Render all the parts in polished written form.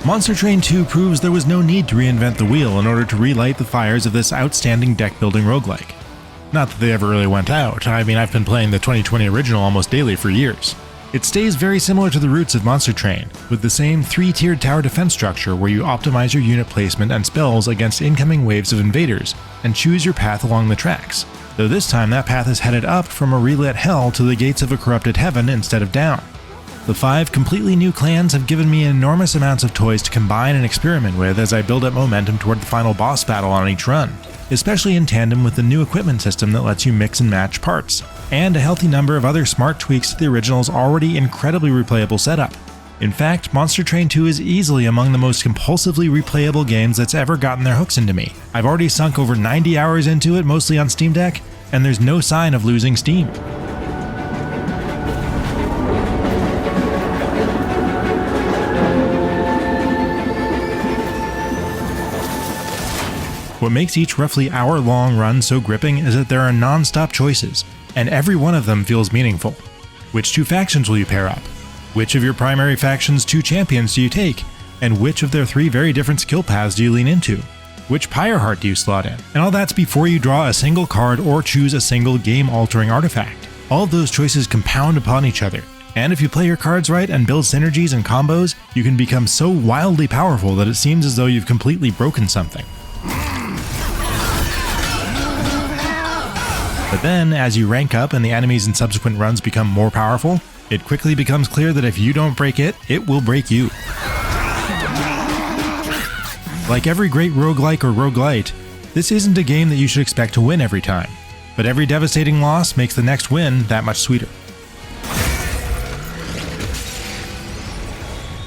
Monster Train 2 proves there was no need to reinvent the wheel in order to relight the fires of this outstanding deck-building roguelike. Not that they ever really went out. I mean, I've been playing the 2020 original almost daily for years. It stays very similar to the roots of Monster Train, with the same 3-tiered tower defense structure where you optimize your unit placement and spells against incoming waves of invaders, and choose your path along the tracks, though this time that path is headed up from a relit hell to the gates of a corrupted heaven instead of down. The 5 completely new clans have given me enormous amounts of toys to combine and experiment with as I build up momentum toward the final boss battle on each run, especially in tandem with the new equipment system that lets you mix and match parts, and a healthy number of other smart tweaks to the original's already incredibly replayable setup. In fact, Monster Train 2 is easily among the most compulsively replayable games that's ever gotten their hooks into me. I've already sunk over 90 hours into it, mostly on Steam Deck, and there's no sign of losing steam. What makes each roughly hour-long run so gripping is that there are non-stop choices, and every one of them feels meaningful. Which 2 factions will you pair up? Which of your primary faction's 2 champions do you take? And which of their 3 very different skill paths do you lean into? Which Pyre Heart do you slot in? And all that's before you draw a single card or choose a single game-altering artifact. All of those choices compound upon each other, and if you play your cards right and build synergies and combos, you can become so wildly powerful that it seems as though you've completely broken something. But then, as you rank up and the enemies in subsequent runs become more powerful, it quickly becomes clear that if you don't break it, it will break you. Like every great roguelike or roguelite, this isn't a game that you should expect to win every time, but every devastating loss makes the next win that much sweeter.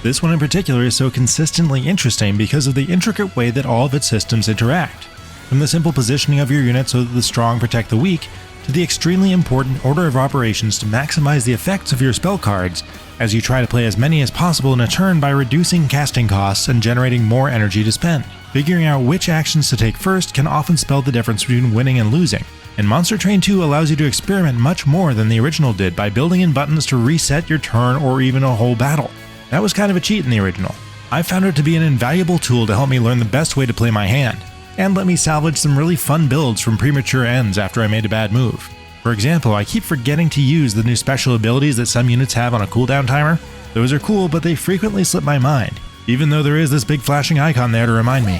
This one in particular is so consistently interesting because of the intricate way that all of its systems interact. From the simple positioning of your unit so that the strong protect the weak, to the extremely important order of operations to maximize the effects of your spell cards, as you try to play as many as possible in a turn by reducing casting costs and generating more energy to spend. Figuring out which actions to take first can often spell the difference between winning and losing, and Monster Train 2 allows you to experiment much more than the original did by building in buttons to reset your turn or even a whole battle. That was kind of a cheat in the original. I found it to be an invaluable tool to help me learn the best way to play my hand, and let me salvage some really fun builds from premature ends after I made a bad move. For example, I keep forgetting to use the new special abilities that some units have on a cooldown timer. Those are cool, but they frequently slip my mind, even though there is this big flashing icon there to remind me.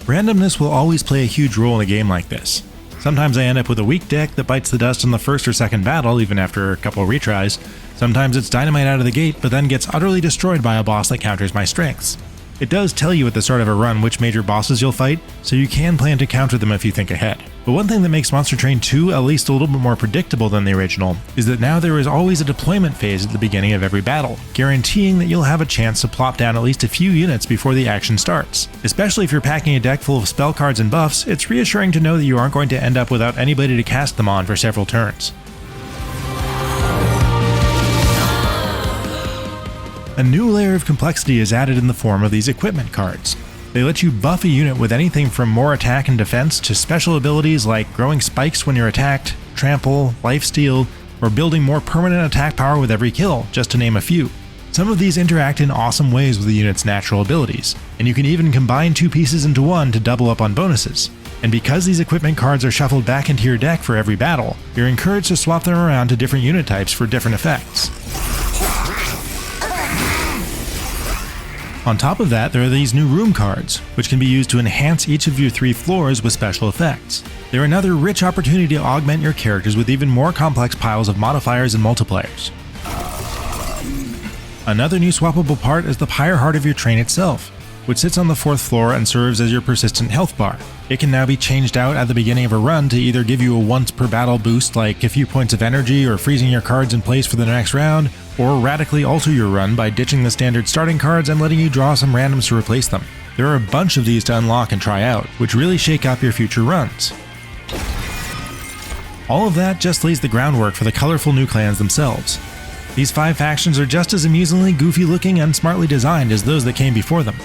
Randomness will always play a huge role in a game like this. Sometimes I end up with a weak deck that bites the dust on the first or second battle, even after a couple retries. Sometimes it's dynamite out of the gate, but then gets utterly destroyed by a boss that counters my strengths. It does tell you at the start of a run which major bosses you'll fight, so you can plan to counter them if you think ahead. But one thing that makes Monster Train 2 at least a little bit more predictable than the original is that now there is always a deployment phase at the beginning of every battle, guaranteeing that you'll have a chance to plop down at least a few units before the action starts. Especially if you're packing a deck full of spell cards and buffs, it's reassuring to know that you aren't going to end up without anybody to cast them on for several turns. A new layer of complexity is added in the form of these equipment cards. They let you buff a unit with anything from more attack and defense to special abilities like growing spikes when you're attacked, trample, lifesteal, or building more permanent attack power with every kill, just to name a few. Some of these interact in awesome ways with the unit's natural abilities, and you can even combine 2 pieces into one to double up on bonuses. And because these equipment cards are shuffled back into your deck for every battle, you're encouraged to swap them around to different unit types for different effects. On top of that, there are these new room cards, which can be used to enhance each of your 3 floors with special effects. They're another rich opportunity to augment your characters with even more complex piles of modifiers and multipliers. Another new swappable part is the Pyre Heart of your train itself, which sits on the 4th floor and serves as your persistent health bar. It can now be changed out at the beginning of a run to either give you a once per battle boost like a few points of energy or freezing your cards in place for the next round, or radically alter your run by ditching the standard starting cards and letting you draw some randoms to replace them. There are a bunch of these to unlock and try out, which really shake up your future runs. All of that just lays the groundwork for the colorful new clans themselves. These 5 factions are just as amusingly goofy looking and smartly designed as those that came before them.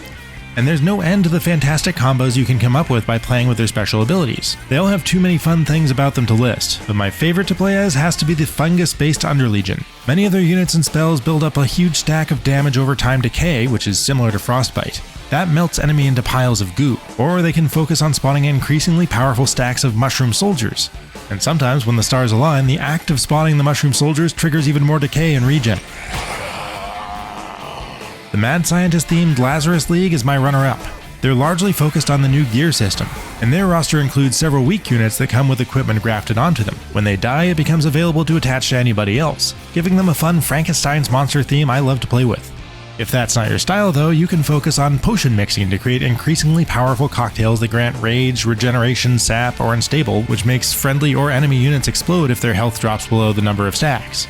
And there's no end to the fantastic combos you can come up with by playing with their special abilities. They all have too many fun things about them to list, but my favorite to play as has to be the fungus-based Underlegion. Many of their units and spells build up a huge stack of damage over time decay, which is similar to Frostbite. That melts enemy into piles of goo, or they can focus on spawning increasingly powerful stacks of mushroom soldiers. And sometimes when the stars align, the act of spawning the mushroom soldiers triggers even more decay and regen. The Mad Scientist-themed Lazarus League is my runner-up. They're largely focused on the new gear system, and their roster includes several weak units that come with equipment grafted onto them. When they die, it becomes available to attach to anybody else, giving them a fun Frankenstein's monster theme I love to play with. If that's not your style though, you can focus on potion mixing to create increasingly powerful cocktails that grant rage, regeneration, sap, or unstable, which makes friendly or enemy units explode if their health drops below the number of stacks.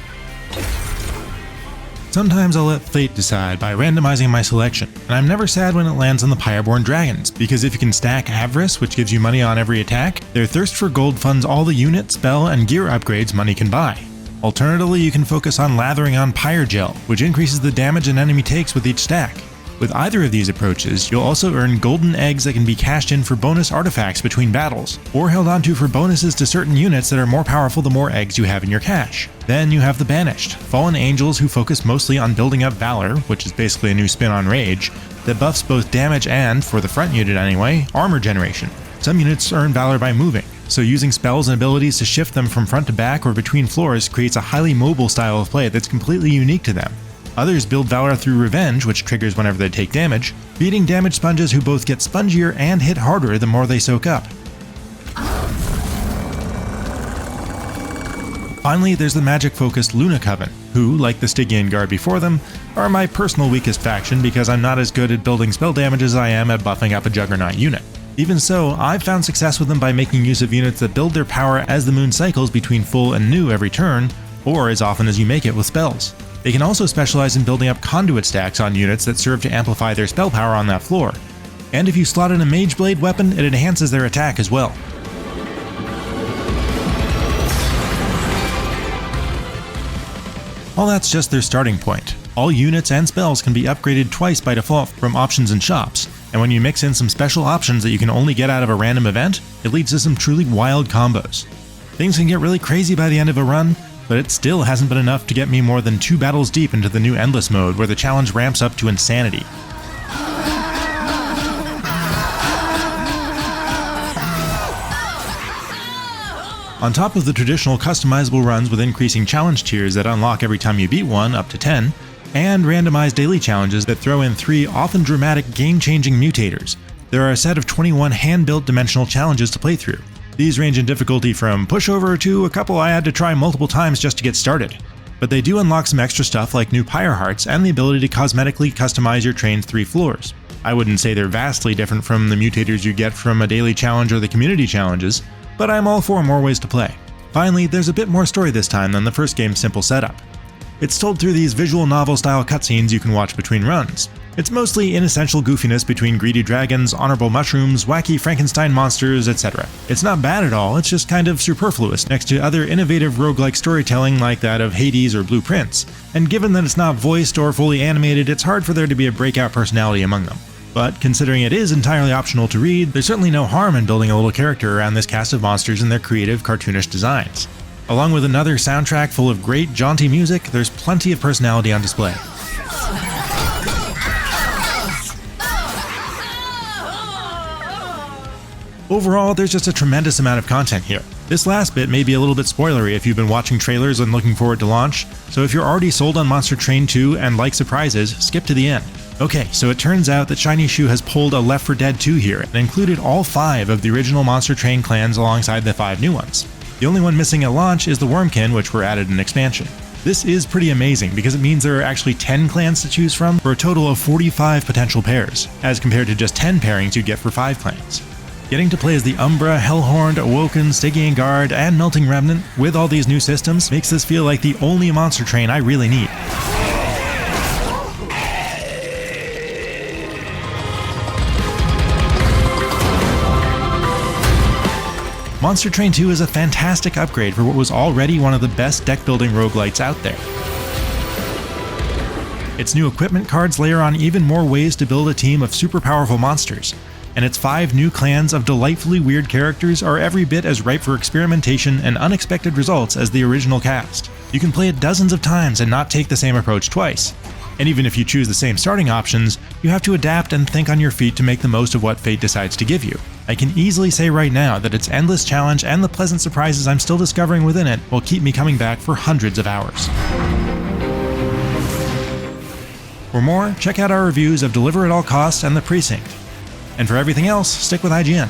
Sometimes I'll let fate decide by randomizing my selection, and I'm never sad when it lands on the Pyreborn Dragons, because if you can stack Avarice, which gives you money on every attack, their thirst for gold funds all the unit, spell, and gear upgrades money can buy. Alternatively, you can focus on lathering on Pyre Gel, which increases the damage an enemy takes with each stack. With either of these approaches, you'll also earn golden eggs that can be cashed in for bonus artifacts between battles, or held onto for bonuses to certain units that are more powerful the more eggs you have in your cache. Then you have the Banished, fallen angels who focus mostly on building up Valor, which is basically a new spin on Rage, that buffs both damage and, for the front unit anyway, armor generation. Some units earn Valor by moving, so using spells and abilities to shift them from front to back or between floors creates a highly mobile style of play that's completely unique to them. Others build Valor through Revenge, which triggers whenever they take damage, beating damage sponges who both get spongier and hit harder the more they soak up. Finally, there's the magic-focused Luna Coven, who, like the Stygian Guard before them, are my personal weakest faction because I'm not as good at building spell damage as I am at buffing up a Juggernaut unit. Even so, I've found success with them by making use of units that build their power as the moon cycles between full and new every turn, or as often as you make it with spells. They can also specialize in building up conduit stacks on units that serve to amplify their spell power on that floor. And if you slot in a Mage Blade weapon, it enhances their attack as well. All that's just their starting point. All units and spells can be upgraded twice by default from options and shops, and when you mix in some special options that you can only get out of a random event, it leads to some truly wild combos. Things can get really crazy by the end of a run, but it still hasn't been enough to get me more than 2 battles deep into the new Endless mode where the challenge ramps up to insanity. On top of the traditional customizable runs with increasing challenge tiers that unlock every time you beat one, up to 10, and randomized daily challenges that throw in 3 often dramatic game-changing mutators, there are a set of 21 hand-built dimensional challenges to play through. These range in difficulty from pushover to a couple I had to try multiple times just to get started. But they do unlock some extra stuff like new Pyre Hearts and the ability to cosmetically customize your train's 3 floors. I wouldn't say they're vastly different from the mutators you get from a daily challenge or the community challenges, but I'm all for more ways to play. Finally, there's a bit more story this time than the first game's simple setup. It's told through these visual novel-style cutscenes you can watch between runs. It's mostly inessential goofiness between greedy dragons, honorable mushrooms, wacky Frankenstein monsters, etc. It's not bad at all, it's just kind of superfluous next to other innovative roguelike storytelling like that of Hades or Blue Prince, and given that it's not voiced or fully animated, it's hard for there to be a breakout personality among them. But considering it is entirely optional to read, there's certainly no harm in building a little character around this cast of monsters and their creative, cartoonish designs. Along with another soundtrack full of great, jaunty music, there's plenty of personality on display. Overall, there's just a tremendous amount of content here. This last bit may be a little bit spoilery if you've been watching trailers and looking forward to launch, so if you're already sold on Monster Train 2 and like surprises, skip to the end. Okay, so it turns out that Shiny Shoe has pulled a Left 4 Dead 2 here and included all 5 of the original Monster Train clans alongside the 5 new ones. The only one missing at launch is the Wormkin, which were added in expansion. This is pretty amazing because it means there are actually 10 clans to choose from for a total of 45 potential pairs, as compared to just 10 pairings you'd get for 5 clans. Getting to play as the Umbra, Hellhorned, Awoken, Stygian Guard, and Melting Remnant with all these new systems makes this feel like the only Monster Train I really need. Monster Train 2 is a fantastic upgrade for what was already one of the best deck-building roguelites out there. Its new equipment cards layer on even more ways to build a team of super powerful monsters, and its 5 new clans of delightfully weird characters are every bit as ripe for experimentation and unexpected results as the original cast. You can play it dozens of times and not take the same approach twice. And even if you choose the same starting options, you have to adapt and think on your feet to make the most of what fate decides to give you. I can easily say right now that its endless challenge and the pleasant surprises I'm still discovering within it will keep me coming back for hundreds of hours. For more, check out our reviews of Deliver at All Costs and The Precinct. And for everything else, stick with IGN.